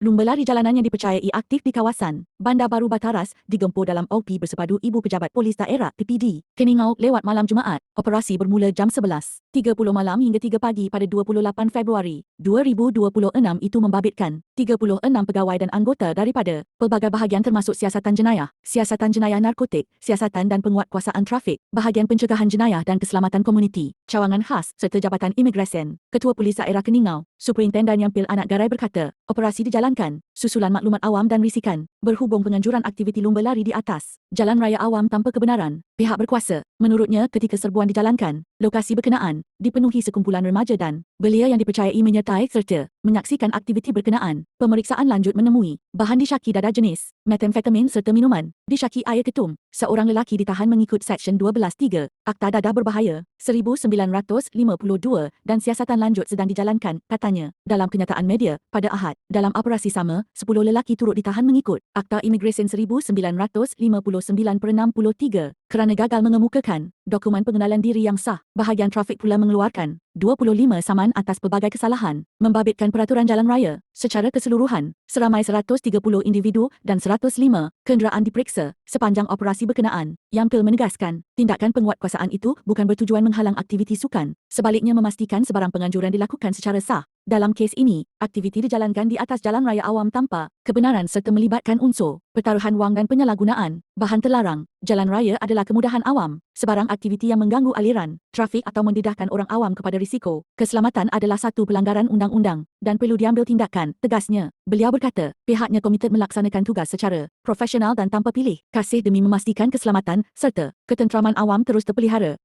Lumba lari jalanan yang dipercayai aktif di kawasan Bandar Baru Bataras digempur dalam OP bersepadu Ibu Pejabat Polis Daerah (PPD) Keningau lewat malam Jumaat. Operasi bermula jam 11.30 malam hingga 3 pagi pada 28 Februari 2026 itu membabitkan 36 pegawai dan anggota daripada pelbagai bahagian termasuk siasatan jenayah narkotik, siasatan dan penguatkuasaan trafik, bahagian pencegahan jenayah dan keselamatan komuniti, cawangan khas serta Jabatan Imigresen. Ketua Polis Daerah Keningau, Superintendan Yampil Anak Garai berkata, operasi dijalankan susulan maklumat awam dan risikan berhubung penganjuran aktiviti lumba lari di atas jalan raya awam tanpa kebenaran pihak berkuasa. Menurutnya, ketika serbuan dijalankan, lokasi berkenaan dipenuhi sekumpulan remaja dan belia yang dipercayai menyertai serta menyaksikan aktiviti berkenaan. Pemeriksaan lanjut menemui bahan disyaki dadah jenis metamfetamin serta minuman disyaki air ketum. Seorang lelaki ditahan mengikut Seksyen 12(3) Akta Dadah Berbahaya 1952 dan siasatan lanjut sedang dijalankan, katanya. Dalam kenyataan media pada Ahad, dalam operasi sama, 10 lelaki turut ditahan mengikut Akta Imigresen 1959/63 kerana gagal mengemukakan dokumen pengenalan diri yang sah. Bahagian trafik pula mengeluarkan 25 saman atas pelbagai kesalahan membabitkan peraturan jalan raya. Secara keseluruhan, seramai 130 individu dan 105 kenderaan diperiksa sepanjang operasi berkenaan. Yampil menegaskan, tindakan penguatkuasaan itu bukan bertujuan menghalang aktiviti sukan, sebaliknya memastikan sebarang penganjuran dilakukan secara sah. Dalam kes ini, aktiviti dijalankan di atas jalan raya awam tanpa kebenaran serta melibatkan unsur pertaruhan wang dan penyalahgunaan bahan terlarang. Jalan raya adalah kemudahan awam. Sebarang aktiviti yang mengganggu aliran trafik atau mendedahkan orang awam kepada risiko keselamatan adalah satu pelanggaran undang-undang dan perlu diambil tindakan, tegasnya. Beliau berkata, pihaknya komited melaksanakan tugas secara profesional dan tanpa pilih kasih demi memastikan keselamatan serta ketenteraman awam terus terpelihara.